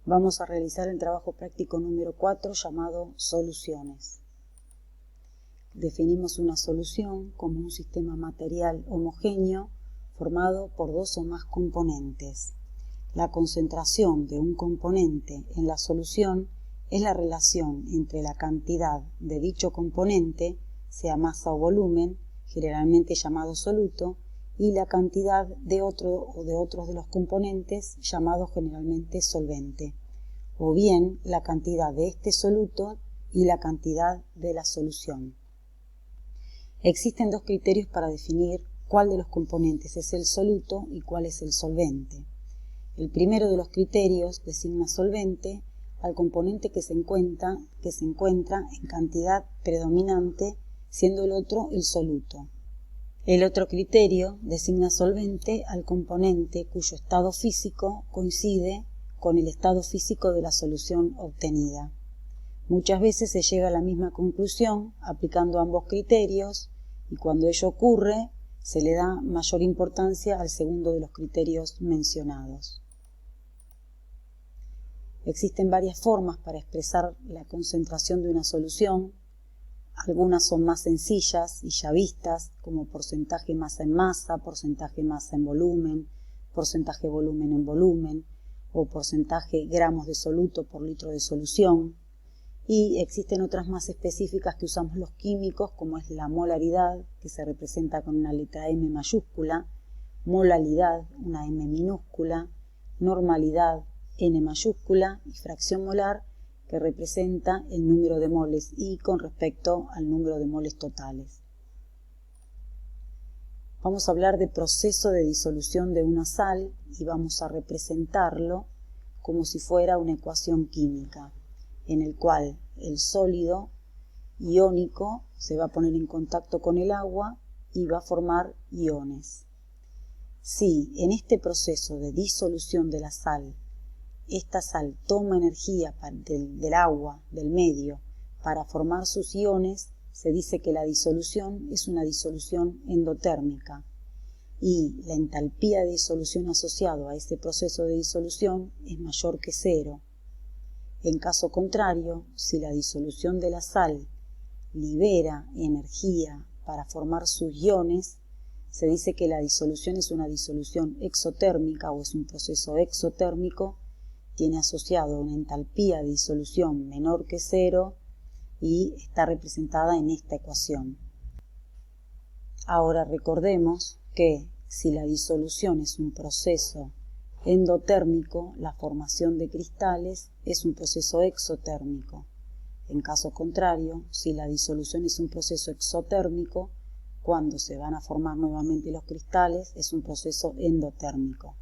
Vamos a realizar el trabajo práctico número 4 llamado soluciones. Definimos una solución como un sistema material homogéneo formado por dos o más componentes. La concentración de un componente en la solución es la relación entre la cantidad de dicho componente, sea masa o volumen, generalmente llamado soluto, y la cantidad de otro o de otros de los componentes, llamado generalmente solvente, o bien la cantidad de este soluto y la cantidad de la solución. Existen dos criterios para definir cuál de los componentes es el soluto y cuál es el solvente. El primero de los criterios designa solvente al componente que se encuentra en cantidad predominante, siendo el otro el soluto. El otro criterio designa solvente al componente cuyo estado físico coincide con el estado físico de la solución obtenida. Muchas veces se llega a la misma conclusión aplicando ambos criterios, y cuando ello ocurre se le da mayor importancia al segundo de los criterios mencionados. Existen varias formas para expresar la concentración de una solución. Algunas son más sencillas y ya vistas, como porcentaje masa en masa, porcentaje masa en volumen en volumen, o porcentaje gramos de soluto por litro de solución. Y existen otras más específicas que usamos los químicos, como es la molaridad, que se representa con una letra M mayúscula, molalidad, una M minúscula, normalidad, N mayúscula, y fracción molar, que representa el número de moles y con respecto al número de moles totales. Vamos a hablar de proceso de disolución de una sal y vamos a representarlo como si fuera una ecuación química, en el cual el sólido iónico se va a poner en contacto con el agua y va a formar iones. Si en este proceso de disolución de la sal, esta sal toma energía del agua, del medio, para formar sus iones, se dice que la disolución es una disolución endotérmica y la entalpía de disolución asociado a este proceso de disolución es mayor que cero. En caso contrario, si la disolución de la sal libera energía para formar sus iones, se dice que la disolución es una disolución exotérmica o es un proceso exotérmico, tiene asociado una entalpía de disolución menor que cero y está representada en esta ecuación. Ahora recordemos que si la disolución es un proceso endotérmico, la formación de cristales es un proceso exotérmico. En caso contrario, si la disolución es un proceso exotérmico, cuando se van a formar nuevamente los cristales es un proceso endotérmico.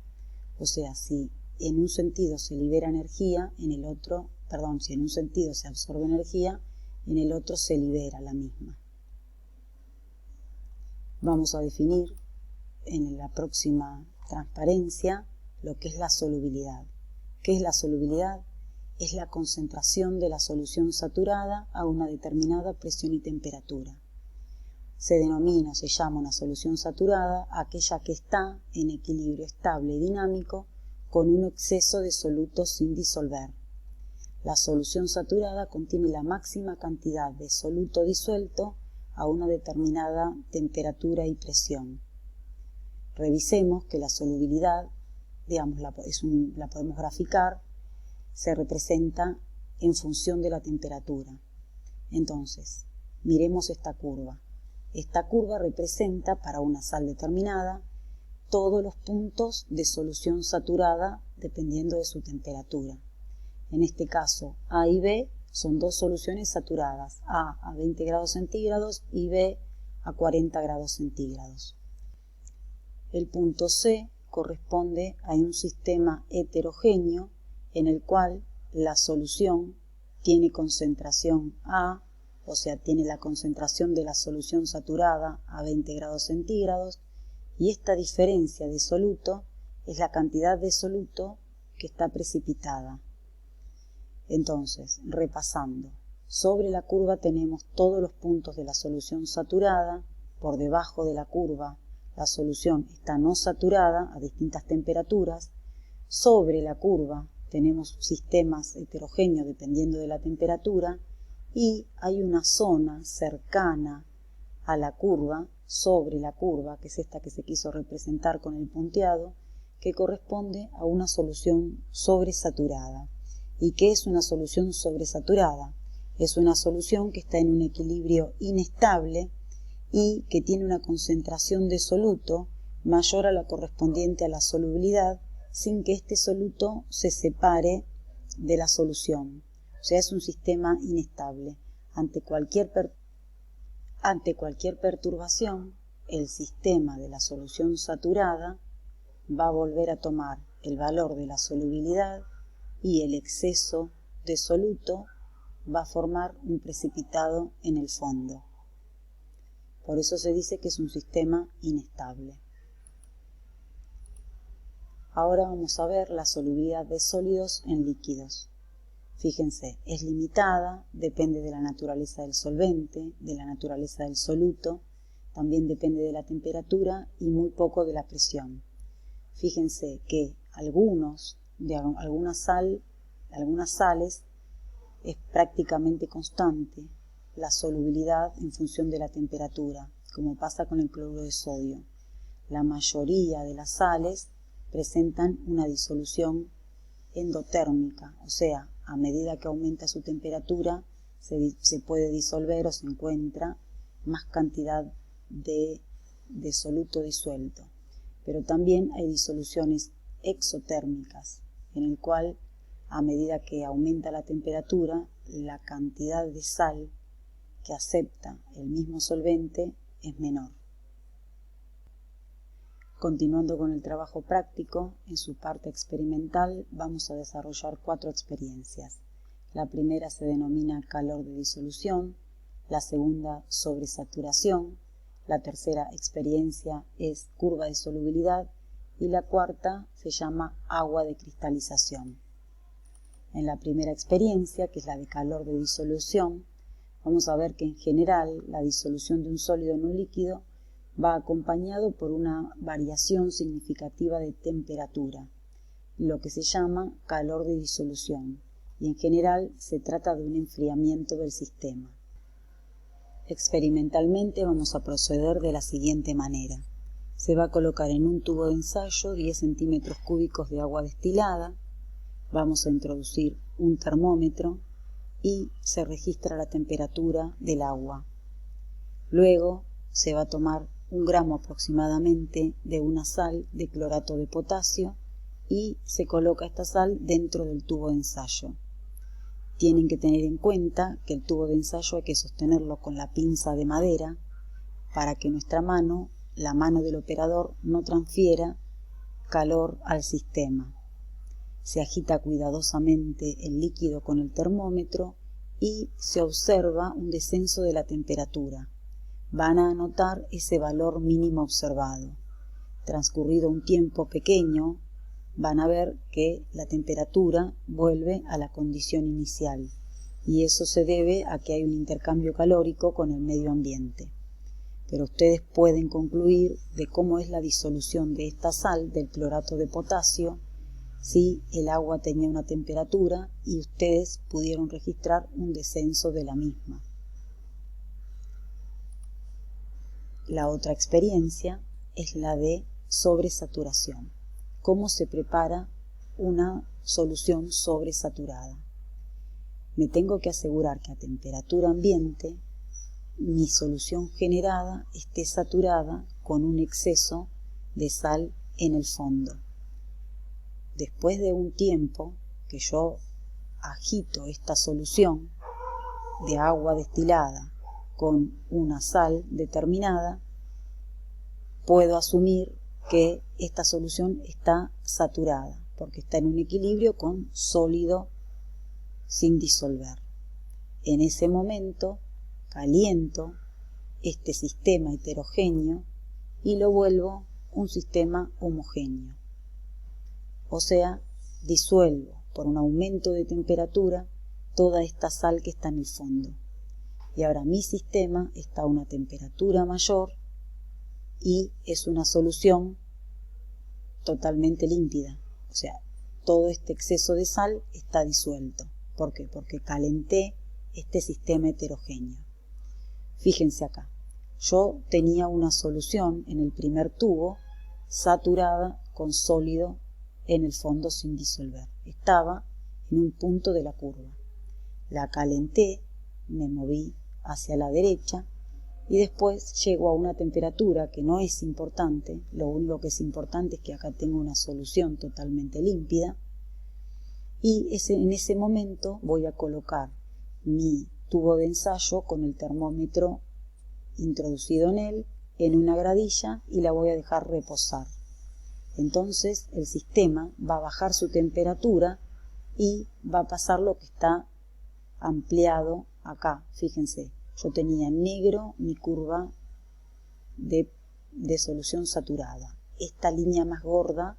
O sea, si en un sentido se libera energía, si en un sentido se absorbe energía, en el otro se libera la misma. Vamos a definir en la próxima transparencia lo que es la solubilidad. ¿Qué es la solubilidad? Es la concentración de la solución saturada a una determinada presión y temperatura. Se llama una solución saturada aquella que está en equilibrio estable y dinámico con un exceso de soluto sin disolver. La solución saturada contiene la máxima cantidad de soluto disuelto a una determinada temperatura y presión. Revisemos que la solubilidad, la podemos graficar, se representa en función de la temperatura. Entonces, miremos esta curva. Esta curva representa para una sal determinada todos los puntos de solución saturada dependiendo de su temperatura. En este caso, A y B son dos soluciones saturadas, A 20 grados centígrados y B a 40 grados centígrados. El punto C corresponde a un sistema heterogéneo en el cual la solución tiene concentración A, o sea, tiene la concentración de la solución saturada a 20 grados centígrados, y esta diferencia de soluto es la cantidad de soluto que está precipitada. Entonces, repasando, sobre la curva tenemos todos los puntos de la solución saturada, por debajo de la curva la solución está no saturada a distintas temperaturas, sobre la curva tenemos sistemas heterogéneos dependiendo de la temperatura, y hay una zona cercana a la curva, sobre la curva, que es esta que se quiso representar con el punteado, que corresponde a una solución sobresaturada. ¿Y qué es una solución sobresaturada? Es una solución que está en un equilibrio inestable y que tiene una concentración de soluto mayor a la correspondiente a la solubilidad, sin que este soluto se separe de la solución. O sea, es un sistema inestable. Ante cualquier perturbación, el sistema de la solución saturada va a volver a tomar el valor de la solubilidad y el exceso de soluto va a formar un precipitado en el fondo. Por eso se dice que es un sistema inestable. Ahora vamos a ver la solubilidad de sólidos en líquidos. Fíjense, es limitada, depende de la naturaleza del solvente, de la naturaleza del soluto, también depende de la temperatura y muy poco de la presión. Fíjense que algunas sales es prácticamente constante la solubilidad en función de la temperatura, como pasa con el cloruro de sodio. La mayoría de las sales presentan una disolución endotérmica, o sea, a medida que aumenta su temperatura se puede disolver o se encuentra más cantidad de soluto disuelto. Pero también hay disoluciones exotérmicas, en el cual a medida que aumenta la temperatura, la cantidad de sal que acepta el mismo solvente es menor. Continuando con el trabajo práctico, en su parte experimental vamos a desarrollar 4 experiencias. La primera se denomina calor de disolución, la segunda sobresaturación, la tercera experiencia es curva de solubilidad y la cuarta se llama agua de cristalización. En la primera experiencia, que es la de calor de disolución, vamos a ver que en general la disolución de un sólido en un líquido va acompañado por una variación significativa de temperatura, lo que se llama calor de disolución, y en general se trata de un enfriamiento del sistema. Experimentalmente vamos a proceder de la siguiente manera. Se va a colocar en un tubo de ensayo 10 centímetros cúbicos de agua destilada, vamos a introducir un termómetro y se registra la temperatura del agua. Luego se va a tomar 1 gramo aproximadamente de una sal de clorato de potasio y se coloca esta sal dentro del tubo de ensayo. Tienen que tener en cuenta que el tubo de ensayo hay que sostenerlo con la pinza de madera para que nuestra mano, la mano del operador, no transfiera calor al sistema. Se agita cuidadosamente el líquido con el termómetro y se observa un descenso de la temperatura. Van a anotar ese valor mínimo observado. Transcurrido un tiempo pequeño, van a ver que la temperatura vuelve a la condición inicial, y eso se debe a que hay un intercambio calórico con el medio ambiente. Pero ustedes pueden concluir de cómo es la disolución de esta sal del clorato de potasio si el agua tenía una temperatura y ustedes pudieron registrar un descenso de la misma. La otra experiencia es la de sobresaturación. ¿Cómo se prepara una solución sobresaturada? Me tengo que asegurar que a temperatura ambiente mi solución generada esté saturada con un exceso de sal en el fondo. Después de un tiempo que yo agito esta solución de agua destilada con una sal determinada, puedo asumir que esta solución está saturada, porque está en un equilibrio con sólido sin disolver. En ese momento caliento este sistema heterogéneo y lo vuelvo un sistema homogéneo. O sea, disuelvo por un aumento de temperatura toda esta sal que está en el fondo. Y ahora mi sistema está a una temperatura mayor y es una solución totalmente límpida. O sea, todo este exceso de sal está disuelto. ¿Por qué? Porque calenté este sistema heterogéneo. Fíjense acá, yo tenía una solución en el primer tubo saturada con sólido en el fondo sin disolver. Estaba en un punto de la curva. La calenté, me moví hacia la derecha y después llego a una temperatura que no es importante. Lo único que es importante es que acá tengo una solución totalmente límpida y en ese momento voy a colocar mi tubo de ensayo con el termómetro introducido en él en una gradilla y la voy a dejar reposar. Entonces el sistema va a bajar su temperatura y va a pasar lo que está ampliado acá. Fíjense, yo tenía en negro mi curva de solución saturada. Esta línea más gorda,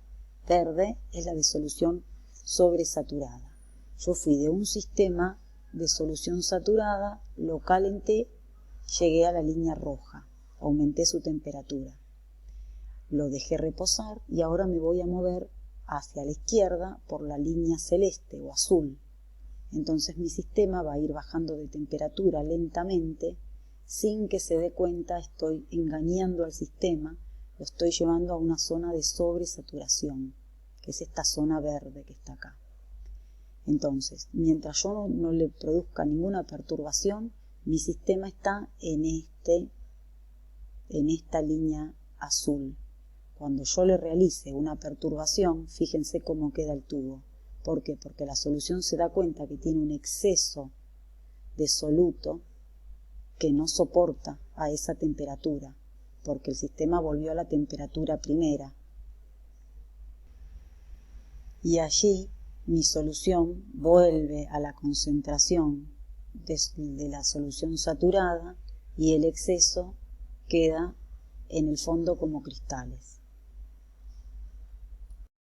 verde, es la de solución sobresaturada. Yo fui de un sistema de solución saturada, lo calenté, llegué a la línea roja, aumenté su temperatura. Lo dejé reposar y ahora me voy a mover hacia la izquierda por la línea celeste o azul. Entonces mi sistema va a ir bajando de temperatura lentamente, sin que se dé cuenta. Estoy engañando al sistema, lo estoy llevando a una zona de sobresaturación, que es esta zona verde que está acá. Entonces, mientras yo no le produzca ninguna perturbación, mi sistema está en esta línea azul. Cuando yo le realice una perturbación, fíjense cómo queda el tubo. ¿Por qué? Porque la solución se da cuenta que tiene un exceso de soluto que no soporta a esa temperatura, porque el sistema volvió a la temperatura primera. Y allí mi solución vuelve a la concentración de la solución saturada y el exceso queda en el fondo como cristales.